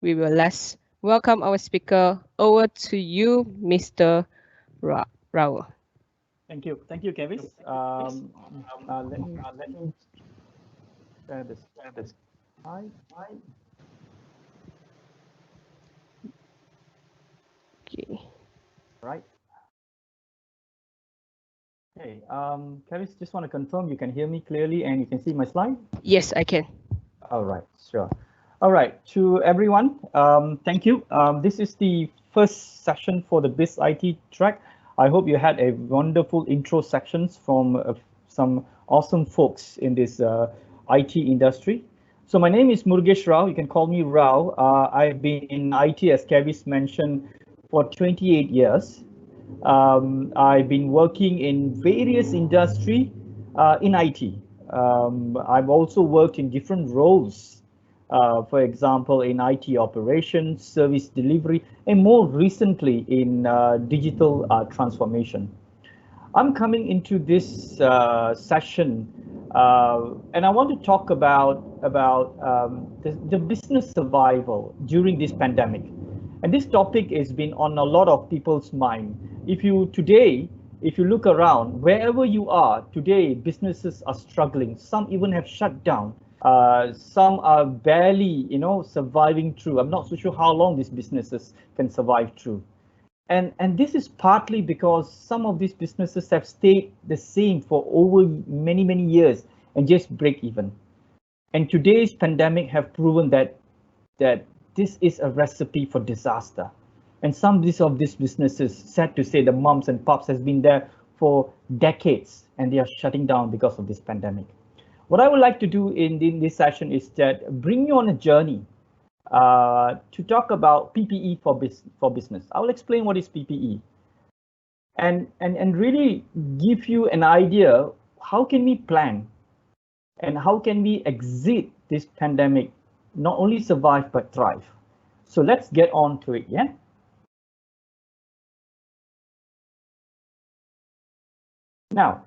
we will let's welcome our speaker. Over to you, Mr. Rao. Thank you, Kevis. Let me share this. Hi, Okay. right. Hey, Kevis, just want to confirm you can hear me clearly and you can see my slide. Yes, I can. All right, sure. All right, to everyone, thank you. This is the first session for the BizIT track. I hope you had a wonderful intro sections from some awesome folks in this IT industry. So my name is Murugesh Rao. You can call me Rao. I've been in IT, as Kevis mentioned, for 28 years. I've been working in various industry in IT. I've also worked in different roles, for example, in IT operations, service delivery, and more recently in digital transformation. I'm coming into this session, and I want to talk about the business survival during this pandemic. And this topic has been on a lot of people's mind. If you today, if you look around, wherever you are today, businesses are struggling. Some even have shut down. Some are barely, surviving through. I'm not so sure how long these businesses can survive through. And this is partly because some of these businesses have stayed the same for over many years and just break even. And today's pandemic have proven that this is a recipe for disaster. And some of these businesses, sad to say, the moms and pops has been there for decades and they are shutting down because of this pandemic. What I would like to do in this session is that bring you on a journey to talk about PPE for business. I will explain what is PPE and really give you an idea how can we plan and how can we exit this pandemic, not only survive but thrive. So let's get on to it, yeah? Now,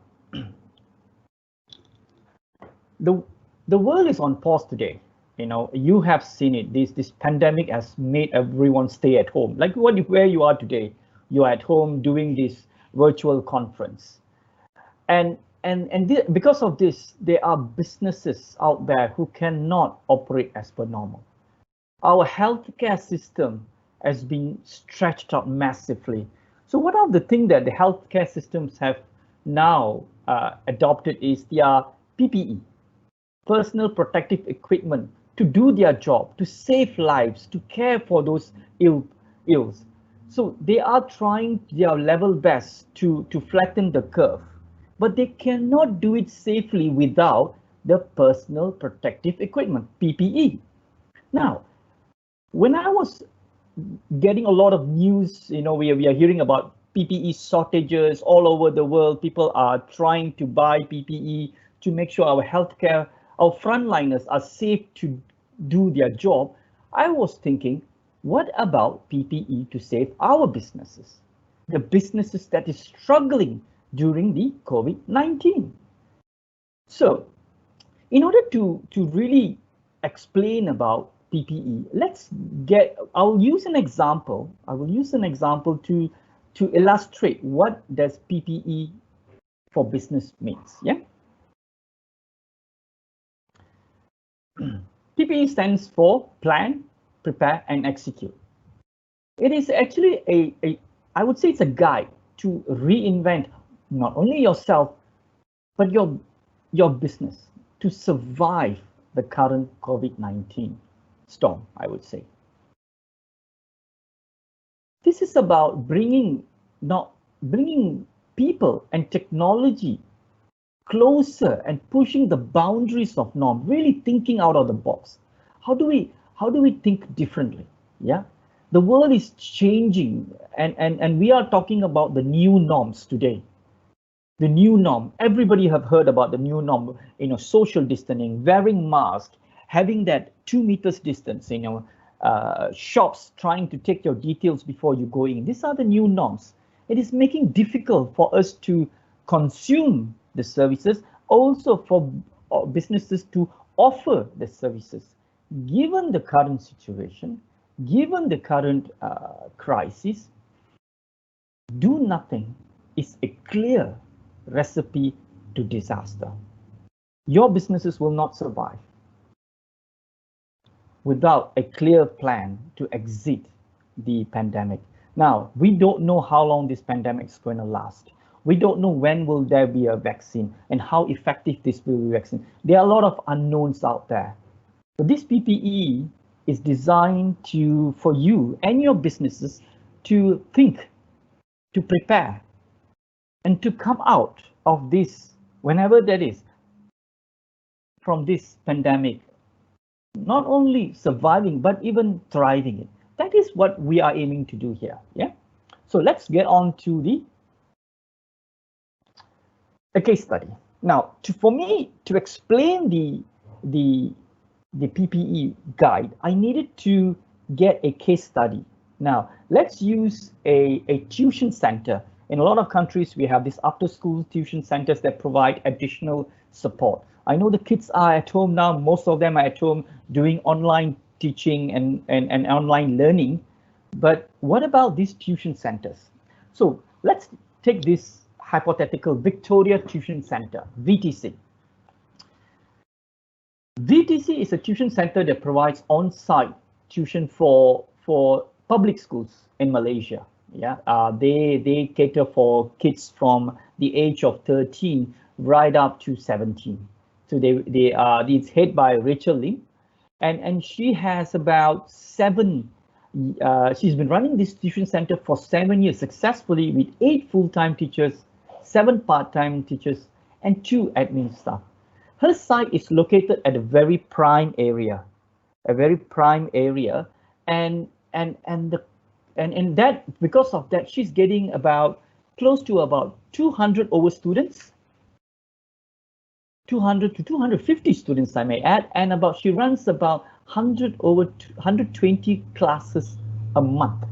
the the world is on pause today. You have seen it. This pandemic has made everyone stay at home. Like where you are today, you're at home doing this virtual conference. And because of this, there are businesses out there who cannot operate as per normal. Our healthcare system has been stretched out massively. So one of the things that the healthcare systems have now adopted is their PPE, personal protective equipment, to do their job, to save lives, to care for those ills. So they are trying their level best to flatten the curve, but they cannot do it safely without the personal protective equipment, PPE. Now, when I was getting a lot of news, we are hearing about PPE shortages all over the world. People are trying to buy PPE to make sure our frontliners are safe to do their job. I was thinking, what about PPE to save our businesses? The businesses that is struggling during the COVID-19. So in order to really explain about PPE, I will use an example. I will use an example to illustrate what does PPE for business means. Yeah. PPE stands for plan, prepare, and execute. It is actually I would say it's a guide to reinvent not only yourself, but your business to survive the current COVID-19 storm, I would say. This is about bringing people and technology closer and pushing the boundaries of norm, really thinking out of the box. How do we think differently? Yeah. The world is changing and we are talking about the new norms today. The new norm. Everybody have heard about the new norm, social distancing, wearing mask, having that 2 meters distance, shops trying to take your details before you go in. These are the new norms. It is making difficult for us to consume the services, also for businesses to offer the services. Given the current situation, given the current crisis, do nothing is a clear recipe to disaster. Your businesses will not survive without a clear plan to exit the pandemic. Now, we don't know how long this pandemic is going to last. We don't know when will there be a vaccine and how effective this will be vaccine. There are a lot of unknowns out there. But this PPE is designed for you and your businesses to think, to prepare, and to come out of this, whenever that is, from this pandemic, not only surviving, but even thriving it. That is what we are aiming to do here. Yeah. So let's get on to a case study. Now, for me to explain the PPE guide, I needed to get a case study. Now, let's use a tuition center. In a lot of countries, we have these after-school tuition centers that provide additional support. I know the kids are at home now. Most of them are at home doing online teaching and online learning. But what about these tuition centers? So let's take this hypothetical Victoria Tuition Center, VTC. VTC is a tuition center that provides on-site tuition for public schools in Malaysia. Yeah, they cater for kids from the age of 13 right up to 17. So it's headed by Rachel Lim, and she has about she's been running this tuition center for 7 years successfully with 8 full-time teachers, 7 part-time teachers, and 2 admin staff. Her site is located at a very prime area, and that because of that, she's getting close to about 200 over students, 200 to 250 students, I may add, and she runs about 120 classes a month.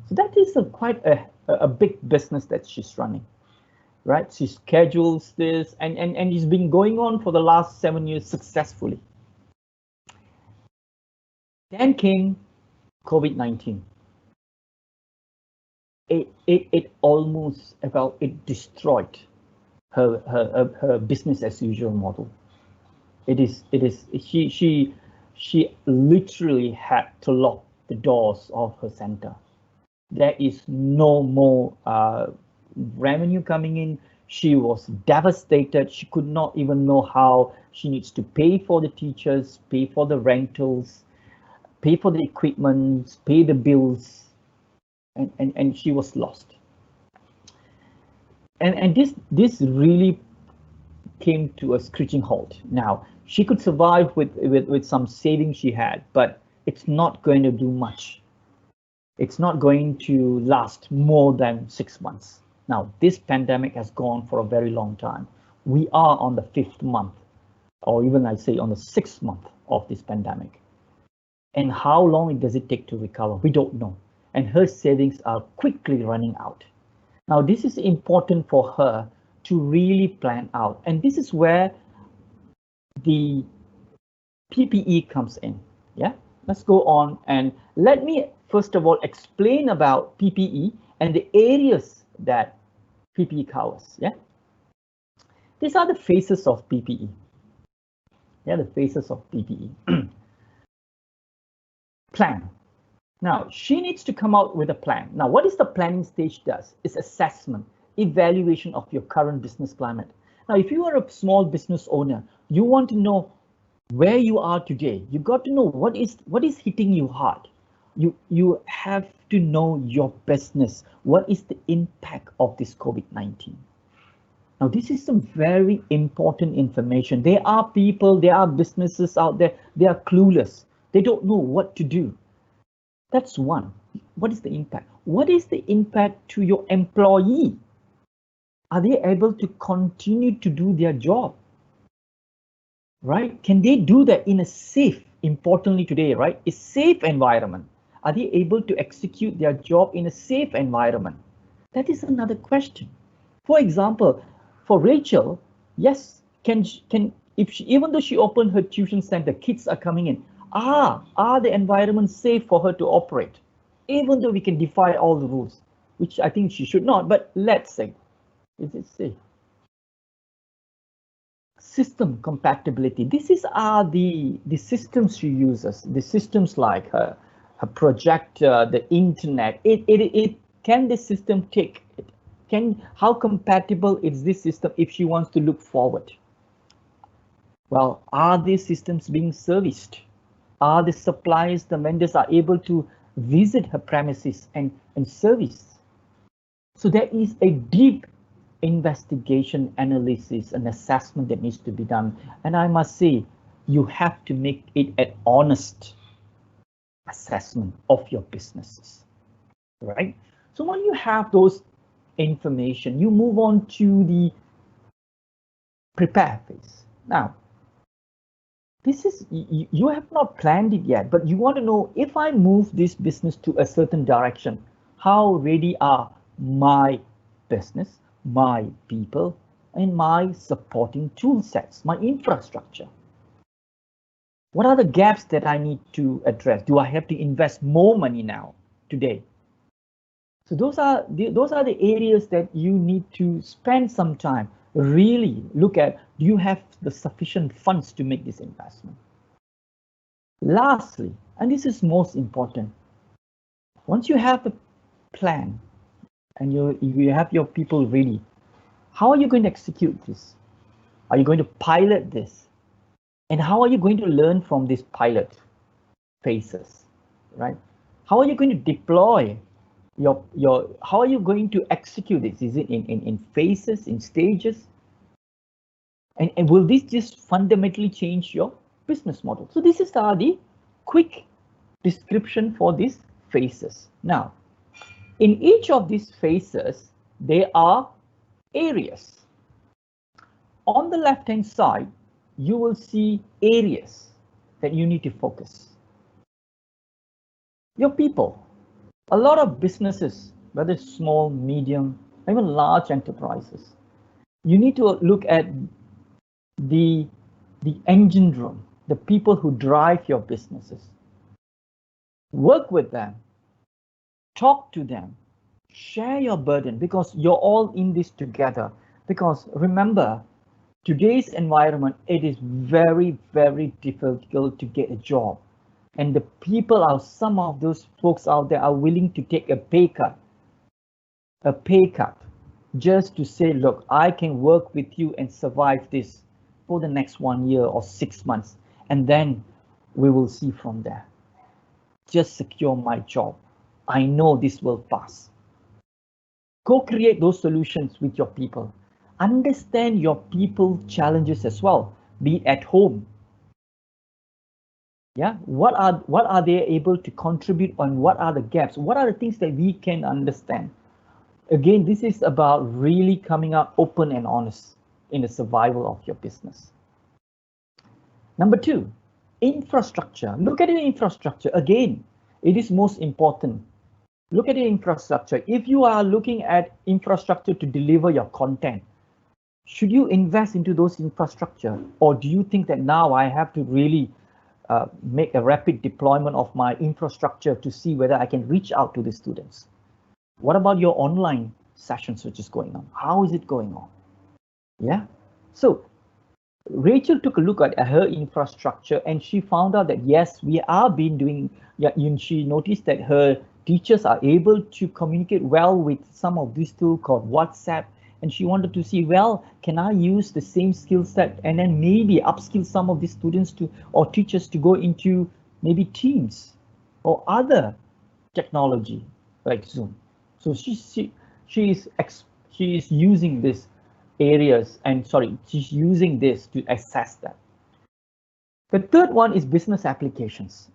So that is quite a big business that she's running, right? She schedules this, and it's been going on for the last 7 years successfully. Then came COVID-19. It almost it destroyed her business as usual model. She literally had to lock the doors of her center. There is no more revenue coming in. She was devastated. She could not even know how she needs to pay for the teachers, pay for the rentals, pay for the equipment, pay the bills, and she was lost. And this really came to a screeching halt. Now, she could survive with some savings she had, but it's not going to do much. It's not going to last more than 6 months. Now, this pandemic has gone for a very long time. We are on the 5th month, or even I say on the 6th month of this pandemic. And how long does it take to recover? We don't know. And her savings are quickly running out. Now, this is important for her to really plan out. And this is where the PPE comes in. Yeah, let's go on, and let me first of all explain about PPE and the areas that PPE covers. Yeah, these are the phases of PPE. Yeah, the phases of PPE. Plan. Now, she needs to come out with a plan. Now, what is the planning stage does? Is assessment, evaluation of your current business climate. Now, if you are a small business owner, you want to know where you are today. You got to know what is hitting you hard. You have to know your business. What is the impact of this COVID-19? Now, this is some very important information. There are people, there are businesses out there, they are clueless. They don't know what to do. That's one. What is the impact? What is the impact to your employee? Are they able to continue to do their job? Right? Can they do that in a safe, importantly today, right? A safe environment. Are they able to execute their job in a safe environment? That is another question. For example, for Rachel, yes, even though she opened her tuition center, kids are coming in. Are the environments safe for her to operate? Even though we can defy all the rules, which I think she should not, but let's say, is it safe? System compatibility. This is the systems she uses, the systems like her projector, the internet. It can the system take it? How compatible is this system if she wants to look forward? Well, are these systems being serviced? Are the suppliers, the vendors are able to visit her premises and service? So there is a deep investigation, analysis, and assessment that needs to be done. And I must say, you have to make it an honest assessment of your businesses, right? So when you have those information, you move on to the prepare phase. Now, this is, you have not planned it yet, but you want to know, if I move this business to a certain direction, how ready are my business, my people, and my supporting tool sets, my infrastructure? What are the gaps that I need to address? Do I have to invest more money now, today? So those are the areas that you need to spend some time, really look at, do you have the sufficient funds to make this investment? Lastly, and this is most important, once you have the plan and you have your people ready, how are you going to execute this? Are you going to pilot this? And how are you going to learn from these pilot phases, right? How are you going to deploy how are you going to execute this? Is it in phases, in stages? And will this just fundamentally change your business model? So this is the quick description for these phases. Now, in each of these phases, there are areas. On the left-hand side, you will see areas that you need to focus. Your people. A lot of businesses, whether small, medium, even large enterprises, you need to look at the engine room, the people who drive your businesses. Work with them, talk to them, share your burden, because you're all in this together. Because remember, today's environment, it is very, very difficult to get a job. And the people are, some of those folks out there are willing to take a pay cut, just to say, look, I can work with you and survive this for the next 1 year or 6 months. And then we will see from there. Just secure my job. I know this will pass. Go create those solutions with your people. Understand your people challenges as well, be it at home. Yeah, what are they able to contribute on? What are the gaps? What are the things that we can understand? Again, this is about really coming out open and honest in the survival of your business. Number 2, infrastructure. Look at your infrastructure. Again, it is most important. Look at your infrastructure. If you are looking at infrastructure to deliver your content, should you invest into those infrastructure? Or do you think that now I have to really make a rapid deployment of my infrastructure to see whether I can reach out to the students? What about your online sessions which is going on? How is it going on? Yeah, so Rachel took a look at her infrastructure and she found out that yes, we are been doing, she noticed that her teachers are able to communicate well with some of these tools called WhatsApp. And she wanted to see, well, can I use the same skill set and then maybe upskill some of the students to, or teachers to go into maybe Teams or other technology like Zoom. So she is using this areas and she's using this to assess that. The third one is business applications.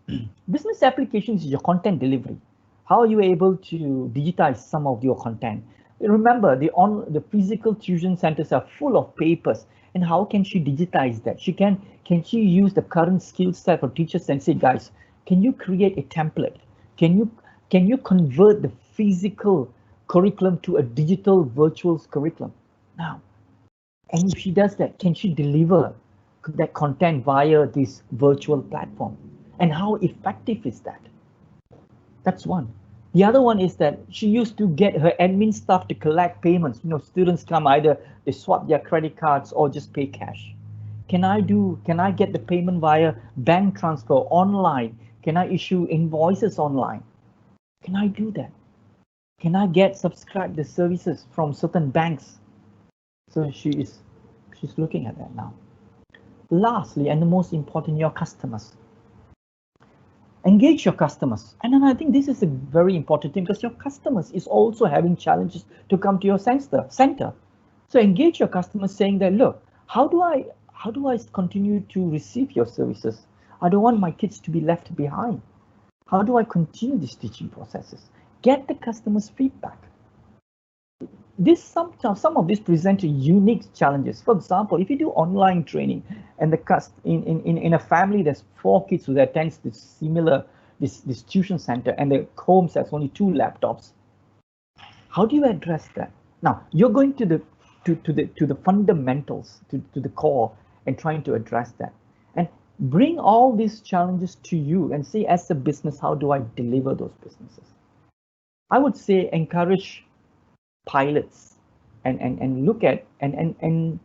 Business applications is your content delivery. How are you able to digitize some of your content? Remember, the physical tuition centers are full of papers, and how can she digitize that? Can she use the current skill set for teachers and say, guys, can you create a template? Can you convert the physical curriculum to a digital virtual curriculum now? And if she does that, can she deliver that content via this virtual platform? And how effective is that? That's one. The other one is that she used to get her admin staff to collect payments. You know, students come, either they swap their credit cards or just pay cash. Can I get the payment via bank transfer online? Can I issue invoices online? Can I do that? Can I subscribe the services from certain banks? So she's looking at that now. Lastly, and the most important, your customers. Engage your customers. And then I think this is a very important thing, because your customers is also having challenges to come to your center. So engage your customers, saying that, look, how do I continue to receive your services? I don't want my kids to be left behind. How do I continue these teaching processes? Get the customers' feedback. Some of these present unique challenges. For example, if you do online training and in a family there's 4 kids who attend this tuition center, and the home has only 2 laptops, how do you address that? Now you're going to the fundamentals, to the core, and trying to address that, and bring all these challenges to you and say, as a business, how do I deliver those businesses? I would say encourage pilots and look at and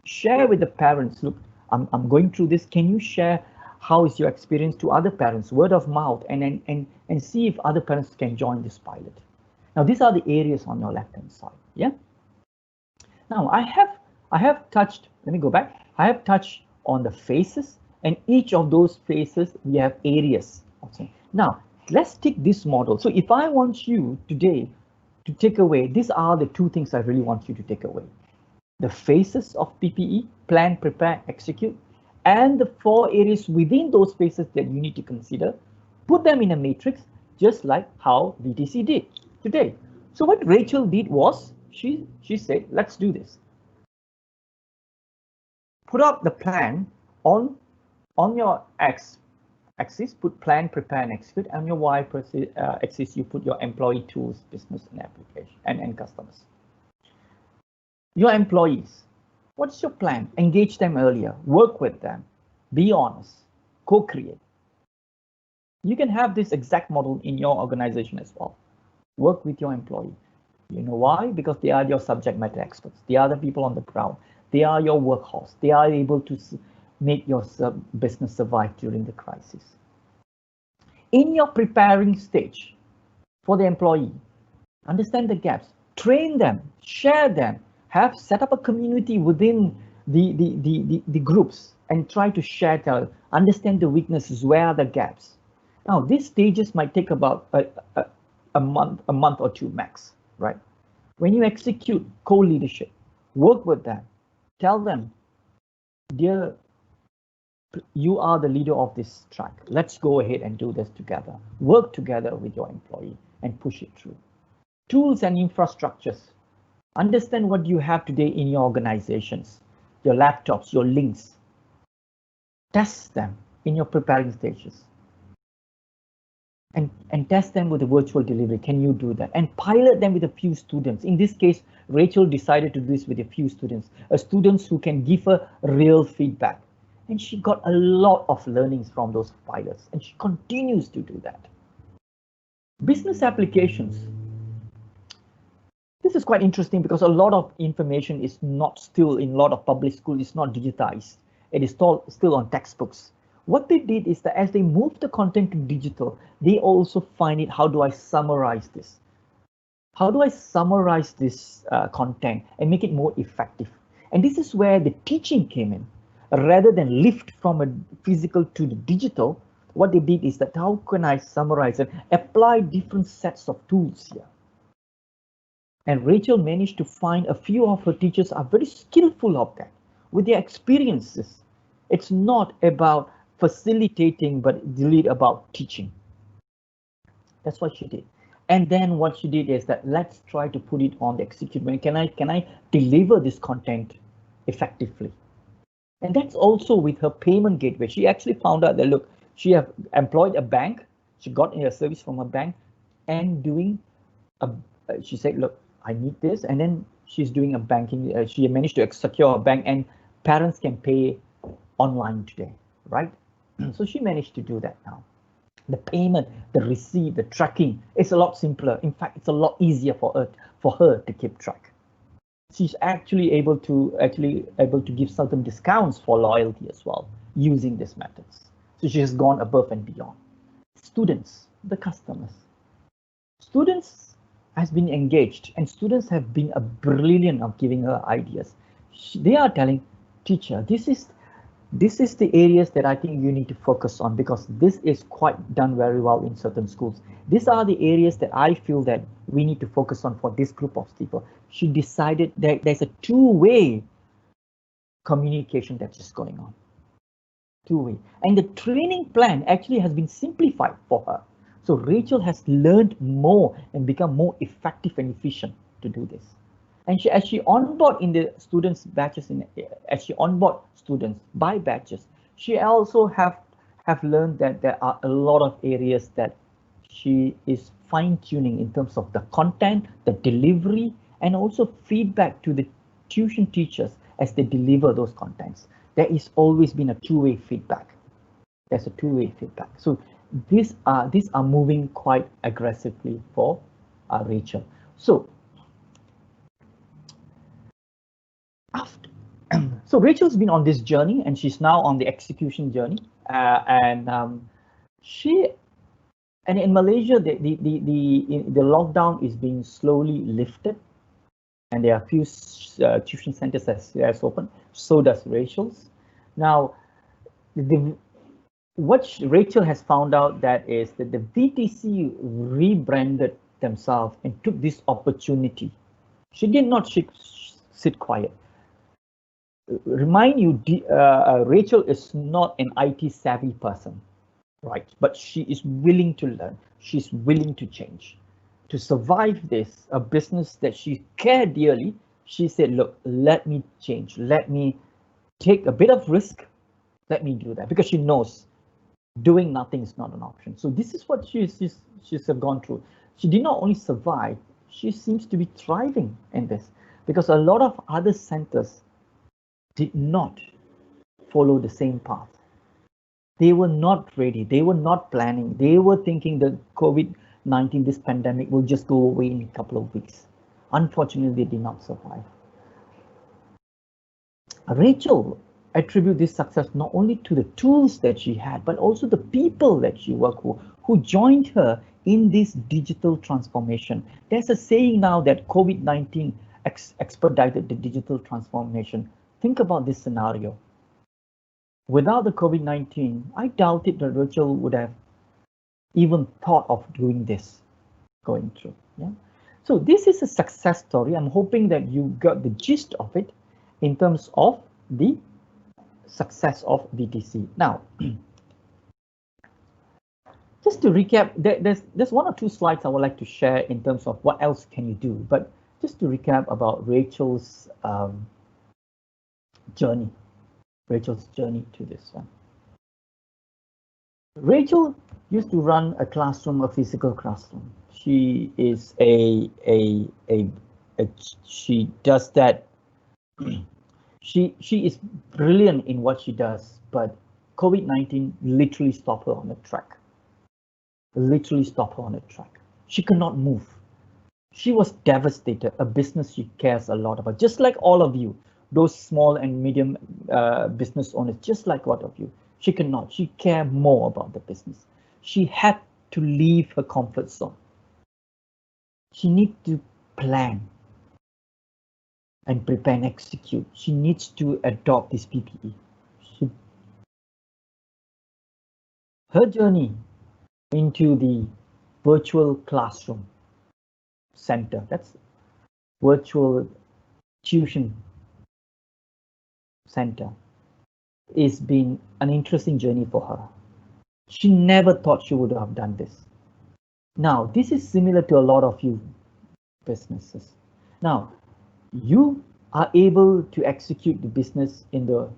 share with the parents. Look, I'm going through this. Can you share how is your experience to other parents, word of mouth, and see if other parents can join this pilot. Now these are the areas on your left hand side. Yeah. Now I have touched, let me go back. I have touched on the phases, and each of those phases we have areas. Okay. Now let's take this model. So if I want you today to take away, these are the 2 things I really want you to take away. The phases of PPE, plan, prepare, execute, and the 4 areas within those phases that you need to consider. Put them in a matrix, just like how VTC did today. So what Rachel did was, she said, let's do this. Put up the plan on your axis, put plan, prepare, and execute. And your Y axis, you put your employee, tools, business, and application, and customers. Your employees, what's your plan? Engage them earlier, work with them, be honest, co-create. You can have this exact model in your organization as well. Work with your employee. You know why? Because they are your subject matter experts. They are the people on the ground. They are your workhorse. They are able to make your business survive during the crisis. In your preparing stage for the employee, understand the gaps, train them, share them, set up a community within the groups, and try to share, understand the weaknesses, where are the gaps. Now these stages might take about a month or 2 max, right? When you execute co-leadership, work with them, tell them, dear, you are the leader of this track. Let's go ahead and do this together. Work together with your employee and push it through. Tools and infrastructures. Understand what you have today in your organizations, your laptops, your links. Test them in your preparing stages. And test them with the virtual delivery. Can you do that? And pilot them with a few students. In this case, Rachel decided to do this with a few students, students who can give her real feedback. And she got a lot of learnings from those pilots, and she continues to do that. Business applications. This is quite interesting because a lot of information is not still in a lot of public schools, it's not digitized. It is still on textbooks. What they did is that as they moved the content to digital, they also find it, how do I summarize this? How do I summarize this content and make it more effective? And this is where the teaching came in. Rather than lift from a physical to the digital, what they did is that, how can I summarize and apply different sets of tools here? And Rachel managed to find a few of her teachers are very skillful of that with their experiences. It's not about facilitating, but really about teaching. That's what she did. And then what she did is that, let's try to put it on the execution. Can I deliver this content effectively? And that's also with her payment gateway. She actually found out that, look, she have employed a bank. She got a service from a bank and doing she said, look, I need this. And then she's doing a banking. She managed to secure a bank, and parents can pay online today, right? So she managed to do that now. The payment, the receipt, the tracking is a lot simpler. In fact, it's a lot easier for her to keep track. She's actually able to give certain discounts for loyalty as well using these methods. So she has gone above and beyond. Students, the customers. Students has been engaged, and students have been a brilliant of giving her ideas. They are telling teacher, this is the areas that I think you need to focus on, because this is quite done very well in certain schools. These are the areas that I feel that we need to focus on for this group of people. She decided that there's a two-way communication that's just going on. Two-way. And the training plan actually has been simplified for her. So Rachel has learned more and become more effective and efficient to do this. And as she onboard in the students batches, as she onboard students by batches, she also have learned that there are a lot of areas that she is fine-tuning in terms of the content, the delivery, and also feedback to the tuition teachers as they deliver those contents. There is always been a two-way feedback. There's a two-way feedback. So these are moving quite aggressively for Rachel. So after, so Rachel's been on this journey, and she's now on the execution journey. And in Malaysia, the lockdown is being slowly lifted, and there are a few tuition centers that's open. So does Rachel's. Now, what Rachel has found out that is that the VTC rebranded themselves and took this opportunity. She did not sit quiet. Remind you, Rachel is not an IT savvy person, right? But she is willing to learn. She's willing to change. To survive this, a business that she cared dearly, she said, look, let me change. Let me take a bit of risk. Let me do that, because she knows doing nothing is not an option. So this is what she's gone through. She did not only survive, she seems to be thriving in this, because a lot of other centers did not follow the same path. They were not ready. They were not planning. They were thinking that COVID-19, this pandemic, will just go away in a couple of weeks. Unfortunately, they did not survive. Rachel attribute this success not only to the tools that she had, but also the people that she worked with, who joined her in this digital transformation. There's a saying now that COVID-19 expedited the digital transformation. Think about this scenario. Without the COVID-19, I doubt it that Rachel would have even thought of doing this, going through. Yeah. So this is a success story. I'm hoping that you got the gist of it in terms of the success of VTC. Now, just to recap, there's one or two slides I would like to share in terms of what else can you do. But just to recap about Rachel's journey to this one. Rachel used to run a classroom, a physical classroom. She is she does that. She is brilliant in what she does, but COVID-19 literally stopped her on the track. Literally stopped her on the track. She could not move. She was devastated. A business she cares a lot about, just like all of you, those small and medium business owners, just like all of you. She cannot. She cared more about the business. She had to leave her comfort zone. She needs to plan and prepare and execute. She needs to adopt this PPE. Her journey into the virtual classroom center, that's virtual tuition center, is been an interesting journey for her. She never thought she would have done this. Now, this is similar to a lot of you businesses. Now, you are able to execute the business in the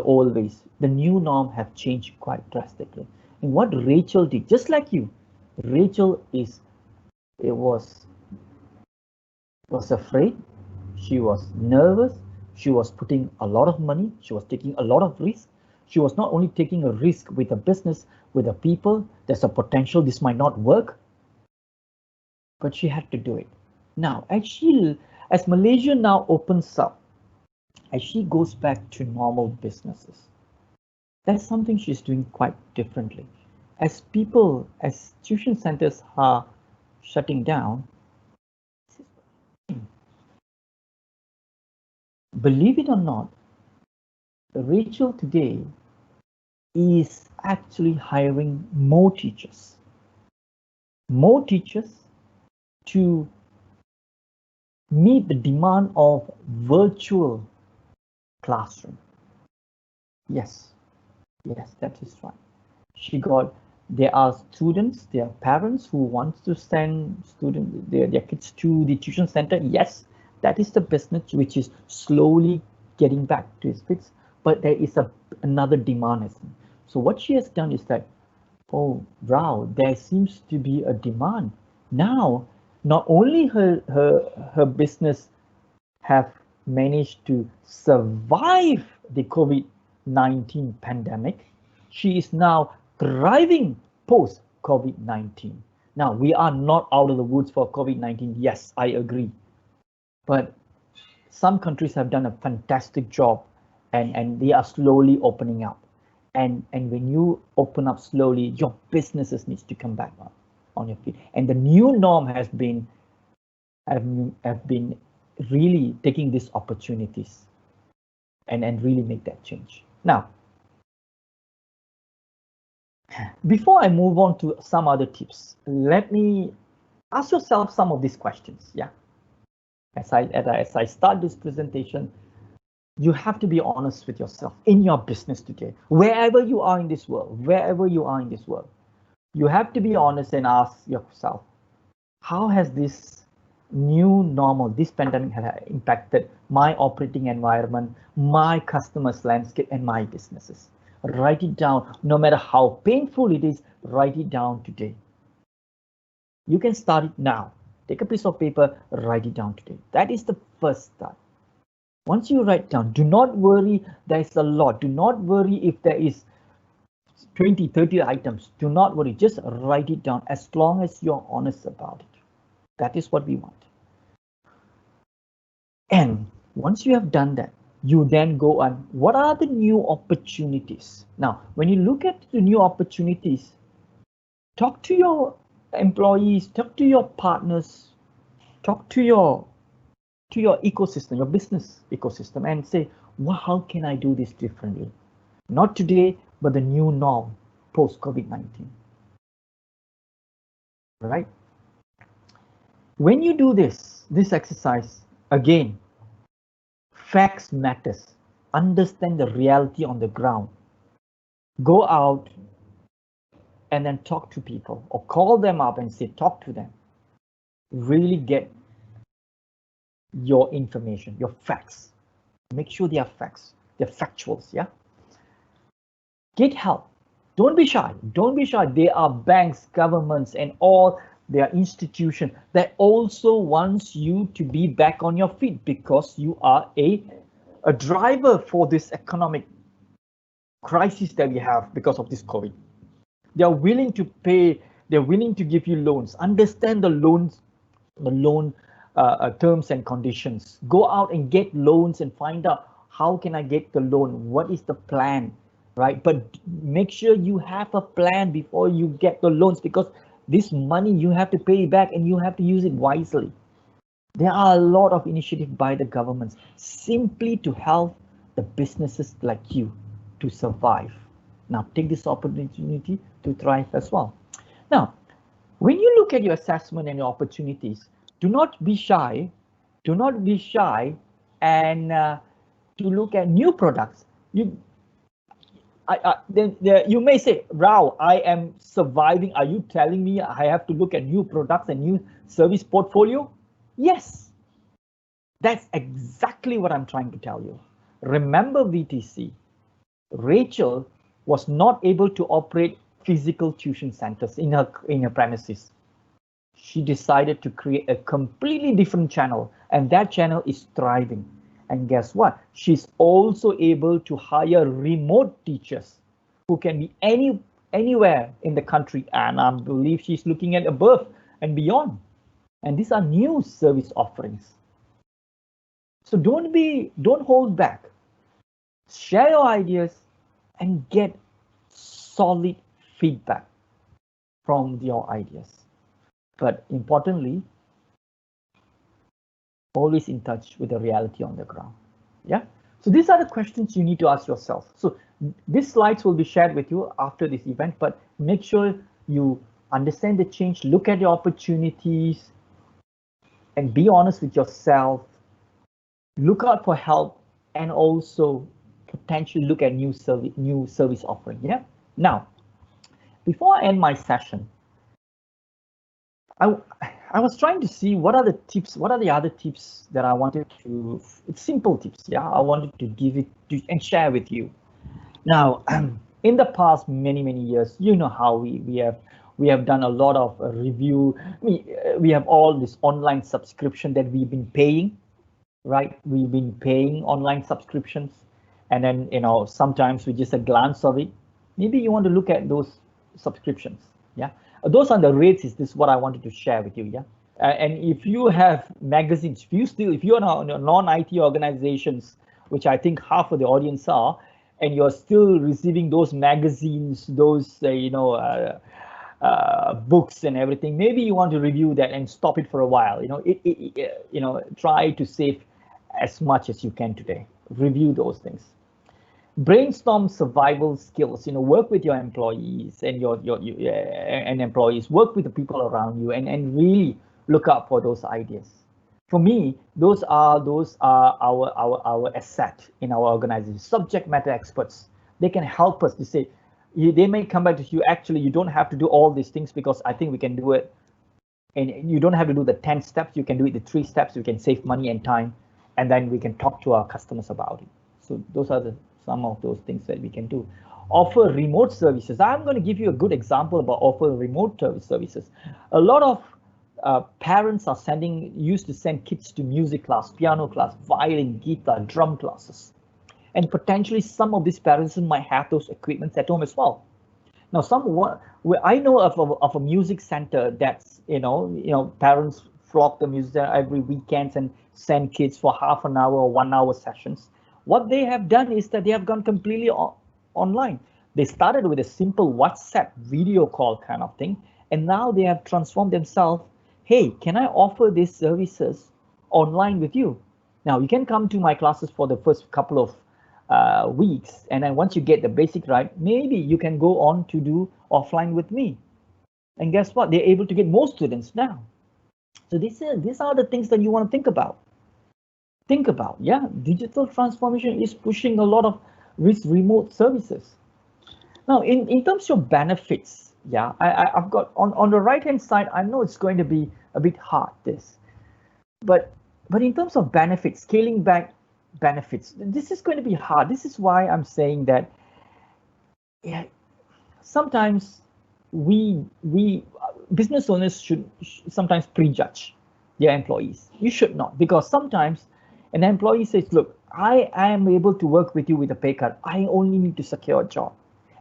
old ways. The new norm have changed quite drastically. And what Rachel did, just like you, Rachel was afraid. She was nervous. She was putting a lot of money. She was taking a lot of risk. She was not only taking a risk with a business, with the people. There's a potential this might not work, but she had to do it. Now, as Malaysia now opens up, as she goes back to normal businesses, that's something she's doing quite differently. As tuition centers are shutting down, believe it or not, Rachel today is actually hiring more teachers to meet the demand of virtual classroom. Yes, that is right. There are students, there are parents who want to send their kids to the tuition center. Yes, that is the business which is slowly getting back to its feet, but there is another demand. So what she has done is that, oh wow, there seems to be a demand. Now, not only her business have managed to survive the COVID-19 pandemic, she is now thriving post COVID-19. Now, we are not out of the woods for COVID-19. Yes, I agree. But some countries have done a fantastic job and they are slowly opening up. And when you open up slowly, your businesses needs to come back on your feet. And the new norm have been really taking these opportunities and really make that change. Now, before I move on to some other tips, let me ask yourself some of these questions. Yeah. As I start this presentation, you have to be honest with yourself in your business today, wherever you are in this world, you have to be honest and ask yourself, how has this new normal, this pandemic has impacted my operating environment, my customers' landscape, and my businesses? Write it down. No matter how painful it is, write it down today. You can start it now. Take a piece of paper, write it down today. That is the first start. Once you write down, do not worry, there's a lot. Do not worry if there is 20, 30 items. Do not worry, just write it down as long as you're honest about it. That is what we want. And once you have done that, you then go on, what are the new opportunities? Now, when you look at the new opportunities, talk to your employees, talk to your partners, talk to your ecosystem, your business ecosystem, and say, well, how can I do this differently? Not today, but the new norm post COVID-19. Right? When you do this exercise, again, facts matters. Understand the reality on the ground. Go out and then talk to people or call them up and say, talk to them. Really get your information, your facts. Make sure they are facts, they're factuals, yeah? Get help. Don't be shy. Don't be shy. There are banks, governments, and all their institutions that also wants you to be back on your feet because you are a driver for this economic crisis that we have because of this COVID. They are willing to pay. They're willing to give you loans. Understand the loan terms and conditions. Go out and get loans and find out how can I get the loan? What is the plan? Right, but make sure you have a plan before you get the loans because this money you have to pay back and you have to use it wisely. There are a lot of initiatives by the governments simply to help the businesses like you to survive. Now take this opportunity to thrive as well. Now, when you look at your assessment and your opportunities, do not be shy. Do not be shy and to look at new products. Then you may say, Rao, I am surviving. Are you telling me I have to look at new products and new service portfolio? Yes, that's exactly what I'm trying to tell you. Remember VTC, Rachel was not able to operate physical tuition centers in her premises. She decided to create a completely different channel, and that channel is thriving. And guess what? She's also able to hire remote teachers who can be anywhere in the country, and I believe she's looking at above and beyond. And these are new service offerings. So don't hold back. Share your ideas and get solid feedback from your ideas. But importantly, always in touch with the reality on the ground. Yeah. So these are the questions you need to ask yourself. So these slides will be shared with you after this event, but make sure you understand the change, look at the opportunities, and be honest with yourself. Look out for help, and also potentially look at new service offering. Yeah. Now, before I end my session, I was trying to see what are the tips, what are the other tips that I wanted to, it's simple tips, yeah, I wanted to give it to and share with you. Now, in the past many years, you know how we have done a lot of review. We have all this online subscription that we've been paying, right? We've been paying online subscriptions, and then sometimes with just a glance of it, maybe you want to look at those subscriptions. Yeah, those are the rates. Is this what I wanted to share with you? Yeah. And if you have magazines, if you're non-IT organizations, which I think half of the audience are, and you're still receiving those magazines, those books and everything, maybe you want to review that and stop it for a while. Try to save as much as you can today. Review those things. Brainstorm survival skills. Work with your employees and and employees. Work with the people around you, and really look out for those ideas. For me, those are our asset in our organization. Subject matter experts. They can help us to say. They may come back to you. Actually, you don't have to do all these things because I think we can do it. And you don't have to do the 10 steps. You can do it the 3 steps. You can save money and time, and then we can talk to our customers about it. So those are some of those things that we can do. Offer remote services. I'm going to give you a good example about offer remote services. A lot of parents are used to send kids to music class, piano class, violin, guitar, drum classes. And potentially some of these parents might have those equipments at home as well. Now, I know of a music center that's, parents flock the music center every weekend and send kids for half an hour or 1 hour sessions. What they have done is that they have gone completely online. They started with a simple WhatsApp video call kind of thing, and now they have transformed themselves. Hey, can I offer these services online with you? Now, you can come to my classes for the first couple of weeks, and then once you get the basic right, maybe you can go on to do offline with me. And guess what? They're able to get more students now. So these are the things that you want to think about. Yeah, digital transformation is pushing a lot of remote services. Now, in terms of benefits, yeah, I've got on the right hand side. I know it's going to be a bit hard, but in terms of benefits, scaling back benefits, this is going to be hard. This is why I'm saying that, yeah, sometimes we business owners should sometimes prejudge their employees. You should not, because sometimes an employee says, look, I am able to work with you with a pay cut. I only need to secure a job.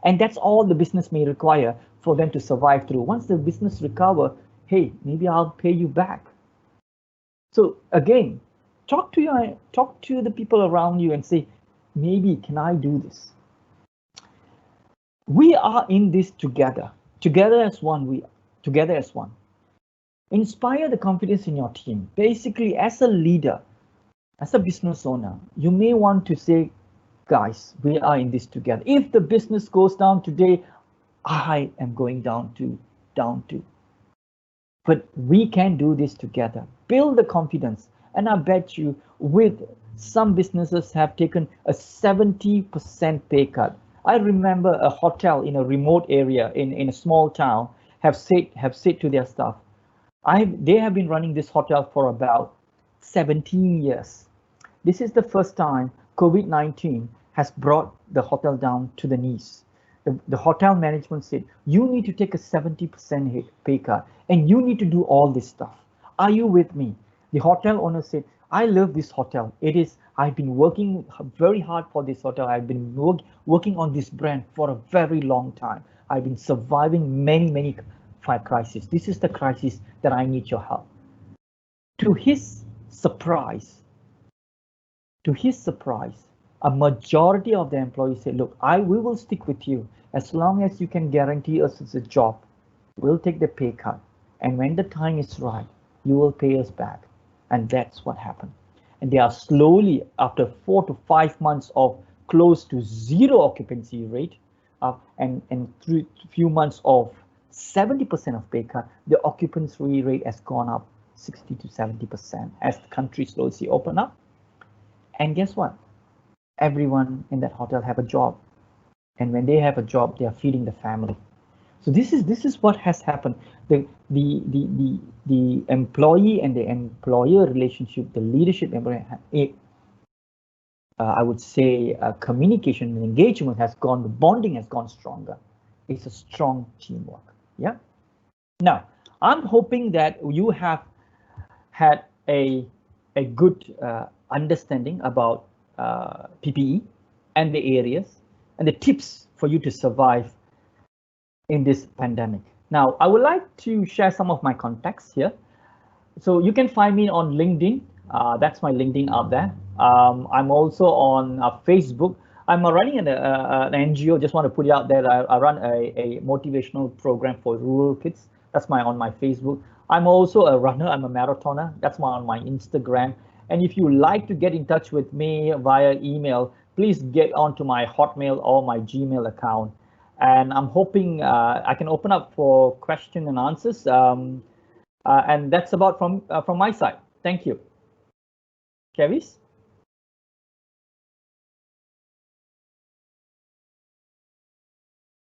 And that's all the business may require for them to survive through. Once the business recover, hey, maybe I'll pay you back. So again, talk to the people around you and say, maybe can I do this? We are in this together as one. Together as one. Inspire the confidence in your team. Basically, as a leader, as a business owner, you may want to say, guys, we are in this together. If the business goes down today, I am going down too. But we can do this together. Build the confidence. And I bet you with some businesses have taken a 70% pay cut. I remember a hotel in a remote area in a small town have said to their staff, they have been running this hotel for about 17 years. This is the first time COVID-19 has brought the hotel down to the knees. The hotel management said, you need to take a 70% pay cut and you need to do all this stuff. Are you with me? The hotel owner said, I love this hotel. I've been working very hard for this hotel. I've been working on this brand for a very long time. I've been surviving many crises. This is the crisis that I need your help. To his surprise, a majority of the employees said, look, we will stick with you as long as you can guarantee us a job. We'll take the pay cut. And when the time is right, you will pay us back. And that's what happened. And they are slowly, after 4 to 5 months of close to zero occupancy rate, and through a few months of 70% of pay cut, the occupancy rate has gone up 60 to 70% as the country slowly open up. And guess what? Everyone in that hotel have a job. And when they have a job, they are feeding the family. So this is what has happened. The employee and the employer relationship, the leadership, I would say communication and engagement has gone, the bonding has gone stronger. It's a strong teamwork. Yeah. Now, I'm hoping that you have had a good understanding about PPE and the areas and the tips for you to survive in this pandemic. Now, I would like to share some of my contacts here. So you can find me on LinkedIn. That's my LinkedIn out there. I'm also on Facebook. I'm running an NGO. Just want to put it out there. I run a motivational program for rural kids. That's on my Facebook. I'm also a runner. I'm a marathoner. That's on my Instagram. And if you like to get in touch with me via email, please get onto my Hotmail or my Gmail account. And I'm hoping I can open up for question and answers. And that's about from my side. Thank you. Kevis?